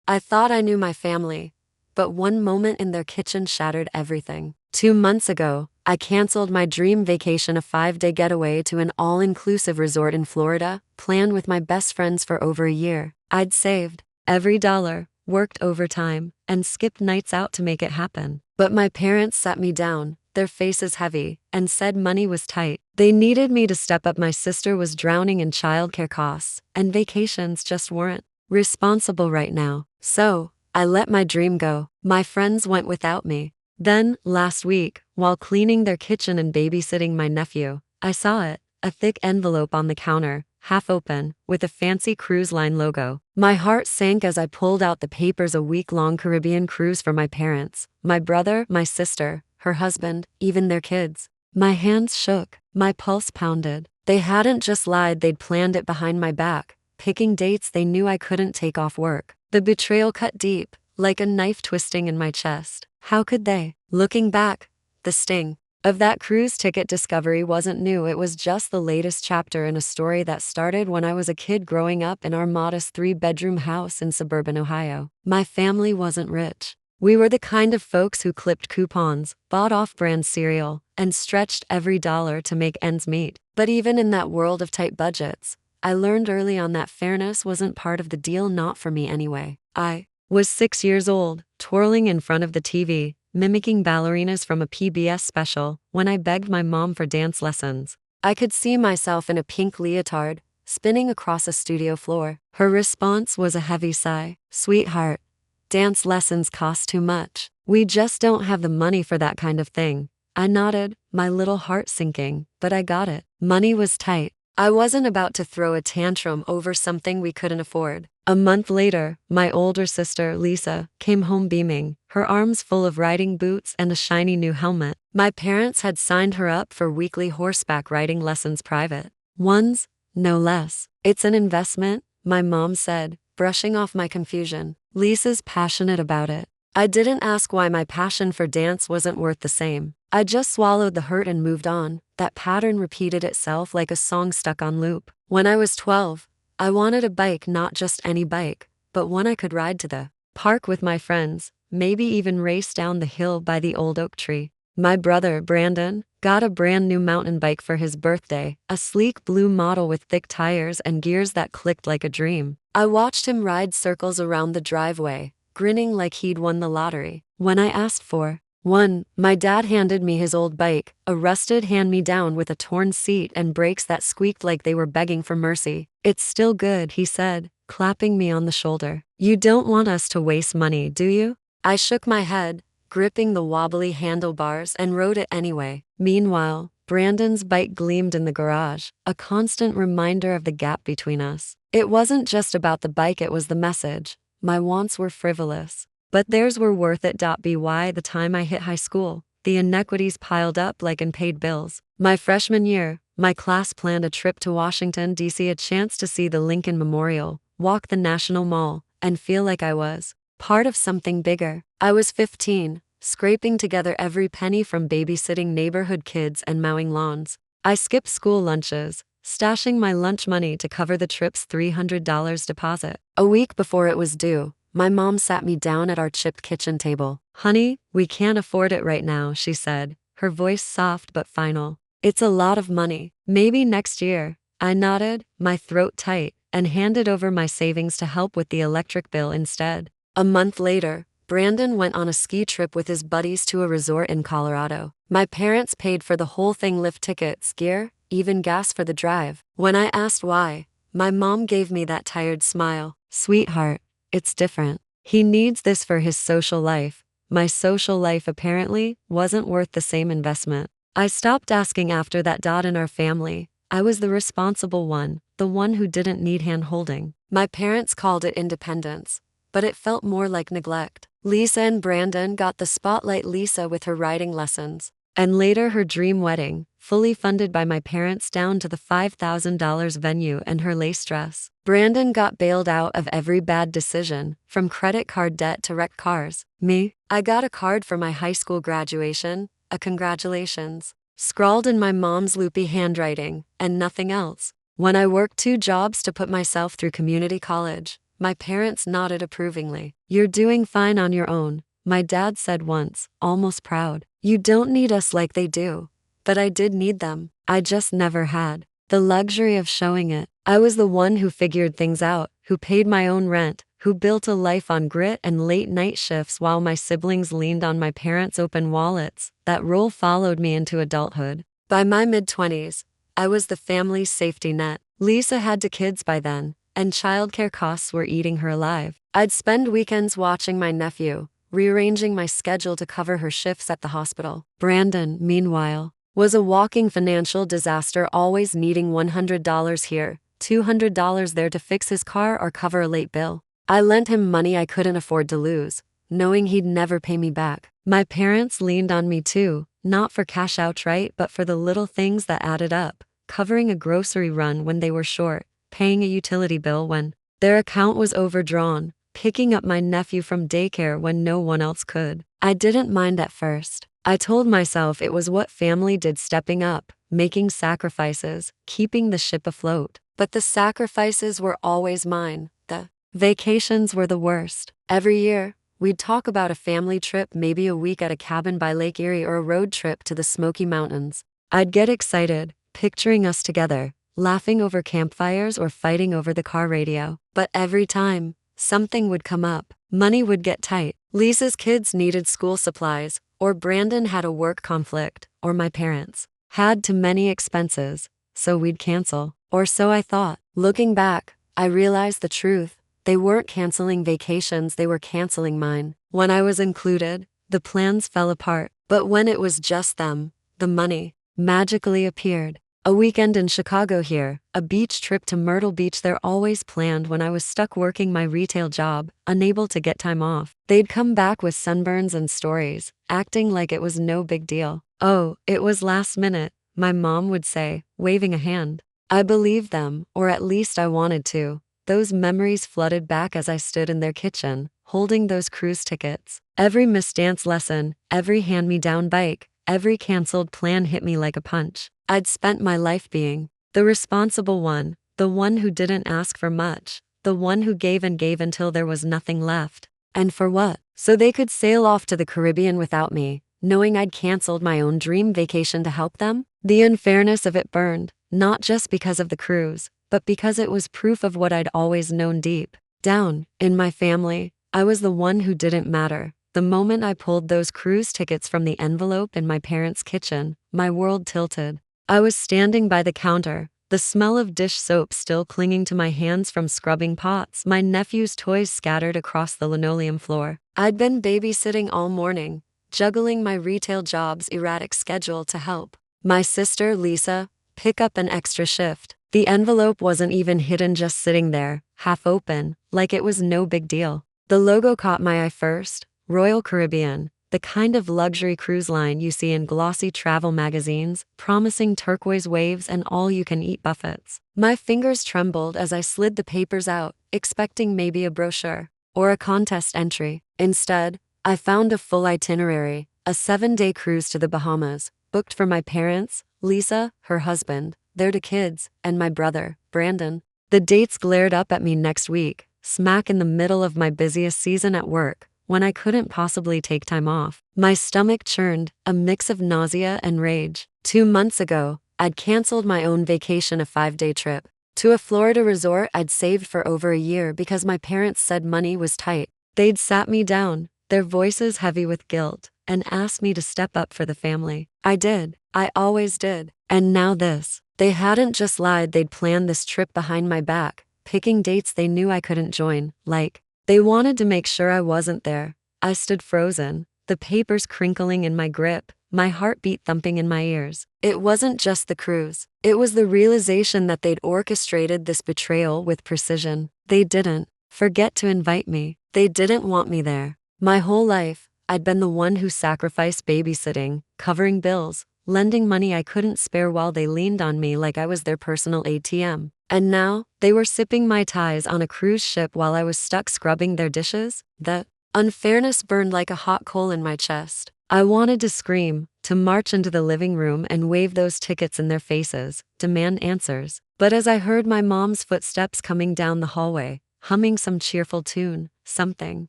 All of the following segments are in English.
I thought I knew my family, but one moment in their kitchen shattered everything. 2 months ago, I canceled my dream vacation, a 5-day getaway to an all-inclusive resort in Florida, planned with my best friends for over a year. I'd saved every dollar, worked overtime, and skipped nights out to make it happen. But my parents sat me down, their faces heavy, and said money was tight. They needed me to step up. My sister was drowning in childcare costs, and vacations just weren't responsible right now. So, I let my dream go. My friends went without me. Then, last week, while cleaning their kitchen and babysitting my nephew, I saw it, a thick envelope on the counter, half open, with a fancy cruise line logo. My heart sank as I pulled out the papers. A week-long Caribbean cruise for my parents, my brother, my sister, her husband, even their kids. My hands shook, my pulse pounded. They hadn't just lied, they'd planned it behind my back, picking dates they knew I couldn't take off work. The betrayal cut deep, like a knife twisting in my chest. How could they? Looking back, the sting of that cruise ticket discovery wasn't new. It was just the latest chapter in a story that started when I was a kid growing up in our modest 3-bedroom house in suburban Ohio. My family wasn't rich. We were the kind of folks who clipped coupons, bought off-brand cereal, and stretched every dollar to make ends meet. But even in that world of tight budgets, I learned early on that fairness wasn't part of the deal, not for me anyway. I was 6 years old, twirling in front of the TV, mimicking ballerinas from a PBS special, when I begged my mom for dance lessons. I could see myself in a pink leotard, spinning across a studio floor. Her response was a heavy sigh. "Sweetheart, dance lessons cost too much. We just don't have the money for that kind of thing." I nodded, my little heart sinking, but I got it. Money was tight. I wasn't about to throw a tantrum over something we couldn't afford. A month later, my older sister, Lisa, came home beaming, her arms full of riding boots and a shiny new helmet. My parents had signed her up for weekly horseback riding lessons, private ones, no less. "It's an investment," my mom said, brushing off my confusion. "Lisa's passionate about it." I didn't ask why my passion for dance wasn't worth the same. I just swallowed the hurt and moved on. That pattern repeated itself like a song stuck on loop. When I was 12, I wanted a bike, not just any bike, but one I could ride to the park with my friends, maybe even race down the hill by the old oak tree. My brother, Brandon, got a brand new mountain bike for his birthday, a sleek blue model with thick tires and gears that clicked like a dream. I watched him ride circles around the driveway, grinning like he'd won the lottery. When I asked for one, my dad handed me his old bike, a rusted hand-me-down with a torn seat and brakes that squeaked like they were begging for mercy. "It's still good," he said, clapping me on the shoulder. "You don't want us to waste money, do you?" I shook my head, gripping the wobbly handlebars, and rode it anyway. Meanwhile, Brandon's bike gleamed in the garage, a constant reminder of the gap between us. It wasn't just about the bike, it was the message. My wants were frivolous, but theirs were worth it. By the time I hit high school, the inequities piled up like unpaid bills. My freshman year, my class planned a trip to Washington, D.C., a chance to see the Lincoln Memorial, walk the National Mall, and feel like I was part of something bigger. I was 15, scraping together every penny from babysitting neighborhood kids and mowing lawns. I skipped school lunches, stashing my lunch money to cover the trip's $300 deposit. A week before it was due, my mom sat me down at our chipped kitchen table. "Honey, we can't afford it right now," she said, her voice soft but final. "It's a lot of money. Maybe next year." I nodded, my throat tight, and handed over my savings to help with the electric bill instead. A month later, Brandon went on a ski trip with his buddies to a resort in Colorado. My parents paid for the whole thing: lift tickets, gear, even gas for the drive. When I asked why, my mom gave me that tired smile. "Sweetheart, it's different. He needs this for his social life." My social life apparently wasn't worth the same investment. I stopped asking after that. In our family, I was the responsible one, the one who didn't need hand-holding. My parents called it independence, but it felt more like neglect. Lisa and Brandon got the spotlight, Lisa with her riding lessons, and later her dream wedding, fully funded by my parents down to the $5,000 venue and her lace dress. Brandon got bailed out of every bad decision, from credit card debt to wrecked cars. Me? I got a card for my high school graduation, a congratulations, scrawled in my mom's loopy handwriting, and nothing else. When I worked 2 jobs to put myself through community college, My parents nodded approvingly. "You're doing fine on your own," my dad said once, almost proud. "You don't need us like they do." But I did need them. I just never had the luxury of showing it. I was the one who figured things out, who paid my own rent, who built a life on grit and late night shifts while my siblings leaned on my parents' open wallets. That role followed me into adulthood. By my mid-20s, I was the family's safety net. Lisa had 2 kids by then, and childcare costs were eating her alive. I'd spend weekends watching my nephew, rearranging my schedule to cover her shifts at the hospital. Brandon, meanwhile, was a walking financial disaster, always needing $100 here, $200 there to fix his car or cover a late bill. I lent him money I couldn't afford to lose, knowing he'd never pay me back. My parents leaned on me too, not for cash outright but for the little things that added up, covering a grocery run when they were short, paying a utility bill when their account was overdrawn, picking up my nephew from daycare when no one else could. I didn't mind at first. I told myself it was what family did, stepping up, making sacrifices, keeping the ship afloat. But the sacrifices were always mine. The vacations were the worst. Every year, we'd talk about a family trip, maybe a week at a cabin by Lake Erie or a road trip to the Smoky Mountains. I'd get excited, picturing us together, laughing over campfires or fighting over the car radio. But every time, something would come up. Money would get tight. Lisa's kids needed school supplies, or Brandon had a work conflict, or my parents had too many expenses, so we'd cancel. Or so I thought. Looking back, I realized the truth. They weren't canceling vacations, they were canceling mine. When I was included, the plans fell apart. But when it was just them, the money magically appeared. A weekend in Chicago here, a beach trip to Myrtle Beach there, always planned when I was stuck working my retail job, unable to get time off. They'd come back with sunburns and stories, acting like it was no big deal. "Oh, it was last minute," my mom would say, waving a hand. I believed them, or at least I wanted to. Those memories flooded back as I stood in their kitchen, holding those cruise tickets. Every missed dance lesson, every hand-me-down bike, every canceled plan hit me like a punch. I'd spent my life being the responsible one, the one who didn't ask for much, the one who gave and gave until there was nothing left. And for what? So they could sail off to the Caribbean without me, knowing I'd canceled my own dream vacation to help them? The unfairness of it burned, not just because of the cruise, but because it was proof of what I'd always known deep down in my family. I was the one who didn't matter. The moment I pulled those cruise tickets from the envelope in my parents' kitchen, my world tilted. I was standing by the counter, the smell of dish soap still clinging to my hands from scrubbing pots, my nephew's toys scattered across the linoleum floor. I'd been babysitting all morning, juggling my retail job's erratic schedule to help my sister, Lisa, pick up an extra shift. The envelope wasn't even hidden, just sitting there, half open, like it was no big deal. The logo caught my eye first: Royal Caribbean, the kind of luxury cruise line you see in glossy travel magazines, promising turquoise waves and all-you-can-eat buffets. My fingers trembled as I slid the papers out, expecting maybe a brochure or a contest entry. Instead, I found a full itinerary, a 7-day cruise to the Bahamas, booked for my parents, Lisa, her husband, their 2 kids, and my brother, Brandon. The dates glared up at me next week, smack in the middle of my busiest season at work, when I couldn't possibly take time off. My stomach churned, a mix of nausea and rage. 2 months ago, I'd canceled my own vacation, a 5-day trip to a Florida resort I'd saved for over a year because my parents said money was tight. They'd sat me down, their voices heavy with guilt, and asked me to step up for the family. I did. I always did. And now this. They hadn't just lied, they'd planned this trip behind my back, picking dates they knew I couldn't join, like they wanted to make sure I wasn't there. I stood frozen, the papers crinkling in my grip, my heartbeat thumping in my ears. It wasn't just the cruise. It was the realization that they'd orchestrated this betrayal with precision. They didn't forget to invite me. They didn't want me there. My whole life, I'd been the one who sacrificed babysitting, covering bills, lending money I couldn't spare while they leaned on me like I was their personal ATM. And now, they were sipping Mai Tais on a cruise ship while I was stuck scrubbing their dishes. The unfairness burned like a hot coal in my chest. I wanted to scream, to march into the living room and wave those tickets in their faces, demand answers. But as I heard my mom's footsteps coming down the hallway, humming some cheerful tune. Something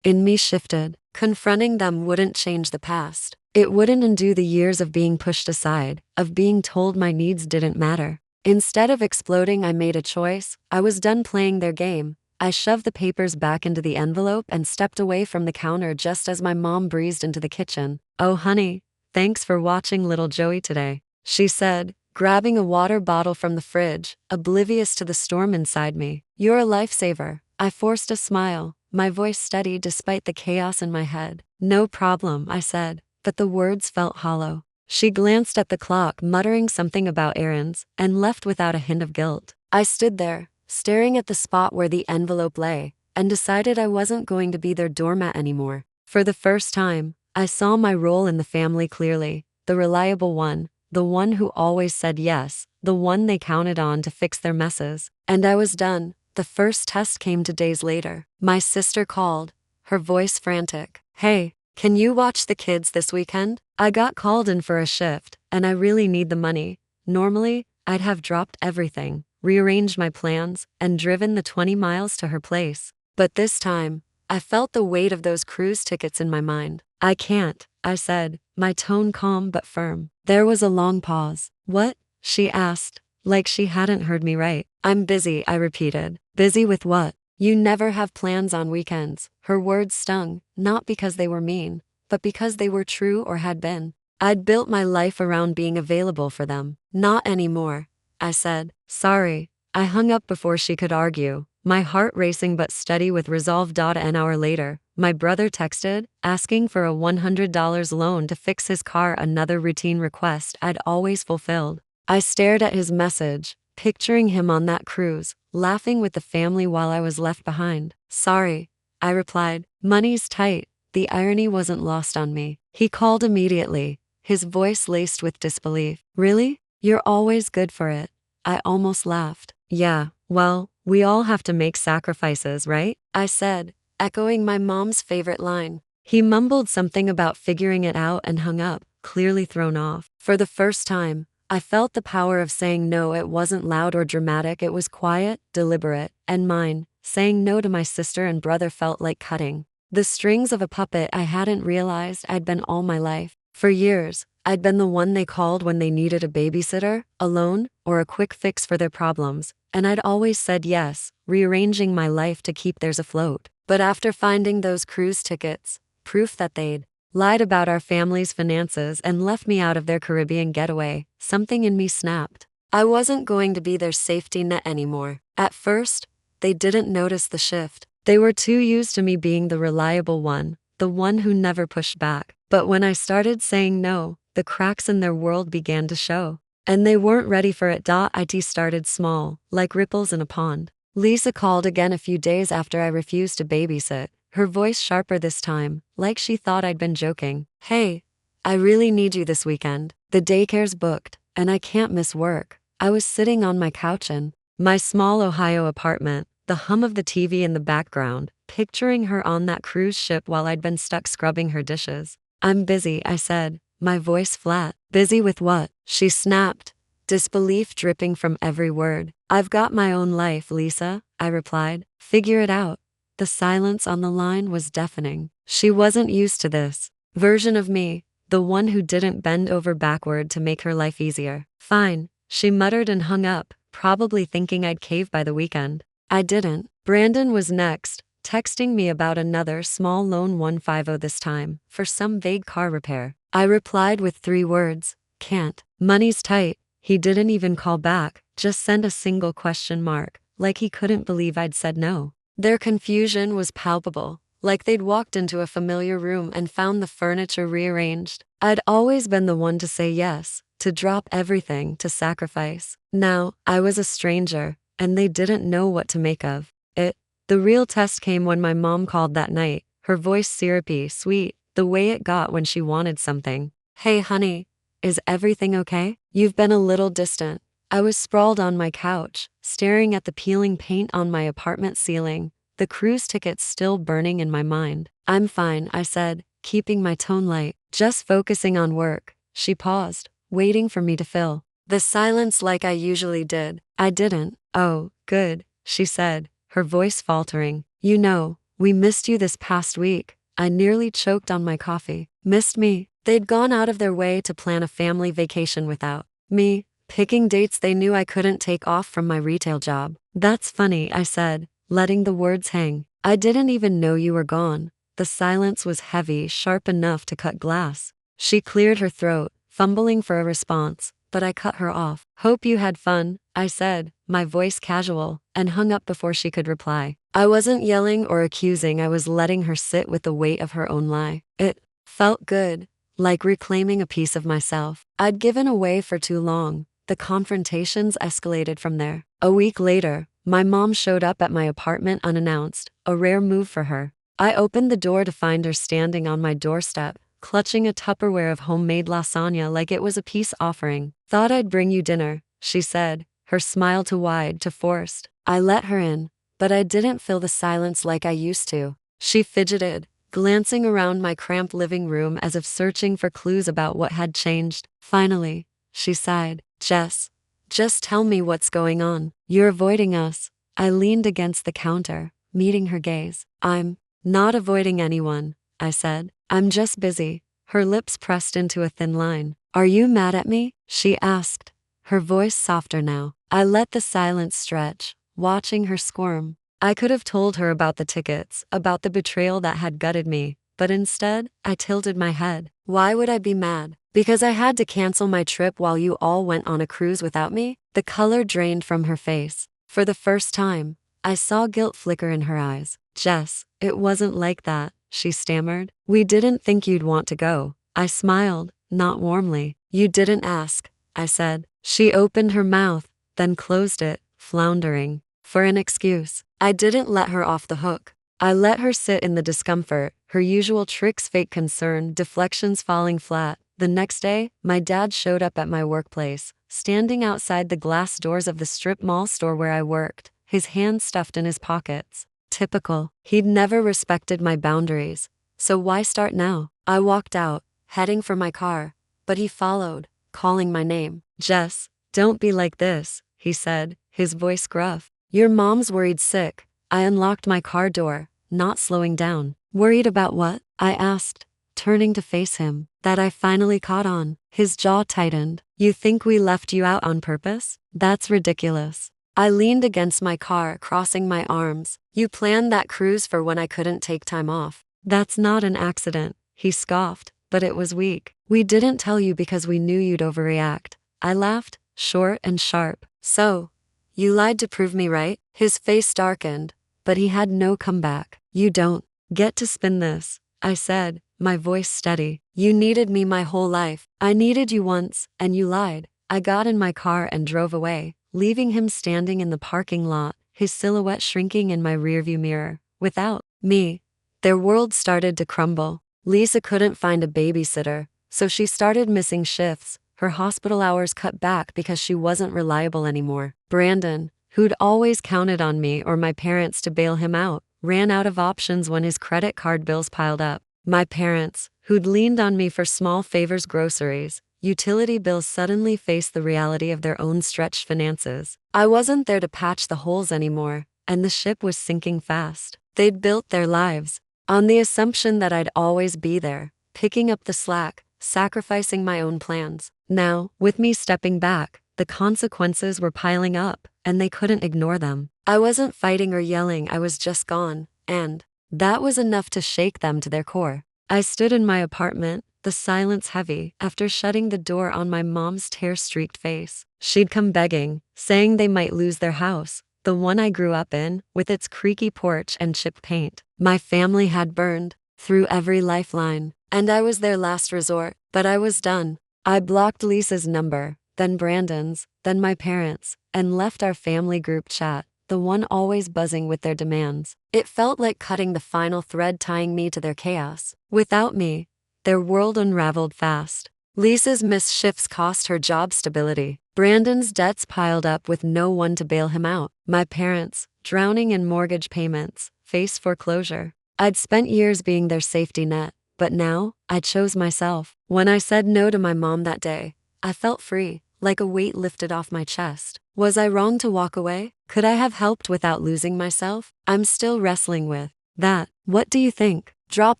in me shifted. Confronting them wouldn't change the past. It wouldn't undo the years of being pushed aside, of being told my needs didn't matter. Instead of exploding, I made a choice. I was done playing their game. I shoved the papers back into the envelope and stepped away from the counter just as my mom breezed into the kitchen. "Oh, honey, thanks for watching little Joey today," she said, grabbing a water bottle from the fridge, oblivious to the storm inside me. "You're a lifesaver." I forced a smile, my voice steady despite the chaos in my head. "No problem," I said, but the words felt hollow. She glanced at the clock, muttering something about errands, and left without a hint of guilt. I stood there, staring at the spot where the envelope lay, and decided I wasn't going to be their doormat anymore. For the first time, I saw my role in the family clearly, the reliable one, the one who always said yes, the one they counted on to fix their messes. And I was done. The first test came 2 days later. My sister called, her voice frantic. "Hey, can you watch the kids this weekend? I got called in for a shift, and I really need the money." Normally, I'd have dropped everything, rearranged my plans, and driven the 20 miles to her place. But this time, I felt the weight of those cruise tickets in my mind. "I can't," I said, my tone calm but firm. There was a long pause. "What?" she asked, like she hadn't heard me right. "I'm busy," I repeated. "Busy with what? You never have plans on weekends." Her words stung, not because they were mean, but because they were true or had been. I'd built my life around being available for them. "Not anymore," I said. "Sorry." I hung up before she could argue, my heart racing but steady with resolve. An hour later, my brother texted, asking for a $100 loan to fix his car, another routine request I'd always fulfilled. I stared at his message, picturing him on that cruise, laughing with the family while I was left behind. "Sorry," I replied. "Money's tight." The irony wasn't lost on me. He called immediately, his voice laced with disbelief. "Really? You're always good for it." I almost laughed. "Yeah, well, we all have to make sacrifices, right?" I said, echoing my mom's favorite line. He mumbled something about figuring it out and hung up, clearly thrown off. For the first time, I felt the power of saying no. It wasn't loud or dramatic, it was quiet, deliberate, and mine. Saying no to my sister and brother felt like cutting the strings of a puppet I hadn't realized I'd been all my life. For years, I'd been the one they called when they needed a babysitter, a loan, or a quick fix for their problems, and I'd always said yes, rearranging my life to keep theirs afloat. But after finding those cruise tickets, proof that they'd lied about our family's finances and left me out of their Caribbean getaway, something in me snapped. I wasn't going to be their safety net anymore. At first, they didn't notice the shift. They were too used to me being the reliable one, the one who never pushed back. But when I started saying no, the cracks in their world began to show. And they weren't ready for it. It started small, like ripples in a pond. Lisa called again a few days after I refused to babysit, her voice sharper this time, like she thought I'd been joking. "Hey, I really need you this weekend. The daycare's booked, and I can't miss work." I was sitting on my couch in my small Ohio apartment, the hum of the TV in the background, picturing her on that cruise ship while I'd been stuck scrubbing her dishes. "I'm busy," I said, my voice flat. "Busy with what?" she snapped, disbelief dripping from every word. "I've got my own life, Lisa," I replied. "Figure it out." The silence on the line was deafening. She wasn't used to this version of me, the one who didn't bend over backward to make her life easier. "Fine," she muttered and hung up, probably thinking I'd cave by the weekend. I didn't. Brandon was next, texting me about another small loan, 150 this time, for some vague car repair. I replied with 3 words, "Can't." "Money's tight." He didn't even call back, just sent a single question mark, like he couldn't believe I'd said no. Their confusion was palpable, like they'd walked into a familiar room and found the furniture rearranged. I'd always been the one to say yes, to drop everything, to sacrifice. Now, I was a stranger, and they didn't know what to make of it. The real test came when my mom called that night, her voice syrupy, sweet, the way it got when she wanted something. "Hey honey, is everything okay? You've been a little distant." I was sprawled on my couch, staring at the peeling paint on my apartment ceiling, the cruise tickets still burning in my mind. "I'm fine," I said, keeping my tone light, "just focusing on work." She paused, waiting for me to fill the silence like I usually did. I didn't. "Oh, good," she said, her voice faltering. You know, we missed you this past week. I nearly choked on my coffee. Missed me? They'd gone out of their way to plan a family vacation without me, picking dates they knew I couldn't take off from my retail job. That's funny, I said, letting the words hang. I didn't even know you were gone. The silence was heavy, sharp enough to cut glass. She cleared her throat, fumbling for a response, but I cut her off. Hope you had fun, I said, my voice casual, and hung up before she could reply. I wasn't yelling or accusing, I was letting her sit with the weight of her own lie. It felt good, like reclaiming a piece of myself I'd given away for too long. The confrontations escalated from there. A week later, my mom showed up at my apartment unannounced, a rare move for her. I opened the door to find her standing on my doorstep, clutching a Tupperware of homemade lasagna like it was a peace offering. Thought I'd bring you dinner, she said, her smile too wide, too forced. I let her in, but I didn't fill the silence like I used to. She fidgeted, glancing around my cramped living room as if searching for clues about what had changed. Finally, she sighed. Jess, just tell me what's going on. You're avoiding us. I leaned against the counter, meeting her gaze. I'm not avoiding anyone, I said. I'm just busy. Her lips pressed into a thin line. Are you mad at me? She asked, her voice softer now. I let the silence stretch, watching her squirm. I could have told her about the tickets, about the betrayal that had gutted me, but instead, I tilted my head. Why would I be mad? Because I had to cancel my trip while you all went on a cruise without me? The color drained from her face. For the first time, I saw guilt flicker in her eyes. Jess, it wasn't like that, she stammered. We didn't think you'd want to go. I smiled, not warmly. You didn't ask, I said. She opened her mouth, then closed it, floundering. For an excuse. I didn't let her off the hook. I let her sit in the discomfort, her usual tricks, fake concern, deflections falling flat. The next day, my dad showed up at my workplace, standing outside the glass doors of the strip mall store where I worked, his hands stuffed in his pockets. Typical. He'd never respected my boundaries. So why start now? I walked out, heading for my car, but he followed, calling my name. Jess, don't be like this, he said, his voice gruff. Your mom's worried sick. I unlocked my car door, not slowing down. Worried about what? I asked, turning to face him. That I finally caught on. His jaw tightened. You think we left you out on purpose? That's ridiculous. I leaned against my car, crossing my arms. You planned that cruise for when I couldn't take time off. That's not an accident, he scoffed, but it was weak. We didn't tell you because we knew you'd overreact. I laughed, short and sharp. So, you lied to prove me right? His face darkened, but he had no comeback. You don't get to spin this, I said, my voice steady. You needed me my whole life. I needed you once, and you lied. I got in my car and drove away, leaving him standing in the parking lot, his silhouette shrinking in my rearview mirror. Without me, their world started to crumble. Lisa couldn't find a babysitter, so she started missing shifts. Her hospital hours cut back because she wasn't reliable anymore. Brandon, who'd always counted on me or my parents to bail him out, ran out of options when his credit card bills piled up. My parents, who'd leaned on me for small favors, groceries, utility bills, suddenly faced the reality of their own stretched finances. I wasn't there to patch the holes anymore, and the ship was sinking fast. They'd built their lives on the assumption that I'd always be there, picking up the slack, sacrificing my own plans. Now, with me stepping back, the consequences were piling up, and they couldn't ignore them. I wasn't fighting or yelling, I was just gone, and that was enough to shake them to their core. I stood in my apartment, the silence heavy, after shutting the door on my mom's tear-streaked face. She'd come begging, saying they might lose their house, the one I grew up in, with its creaky porch and chipped paint. My family had burned through every lifeline, and I was their last resort. But I was done. I blocked Lisa's number, then Brandon's, then my parents, and left our family group chat, the one always buzzing with their demands. It felt like cutting the final thread tying me to their chaos. Without me, their world unraveled fast. Lisa's missed shifts cost her job stability. Brandon's debts piled up with no one to bail him out. My parents, drowning in mortgage payments, faced foreclosure. I'd spent years being their safety net, but now, I chose myself. When I said no to my mom that day, I felt free, like a weight lifted off my chest. Was I wrong to walk away? Could I have helped without losing myself? I'm still wrestling with that. What do you think? Drop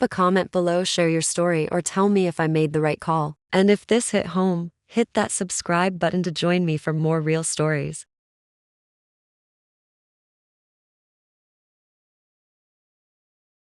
a comment below, share your story, or tell me if I made the right call. And if this hit home, hit that subscribe button to join me for more real stories.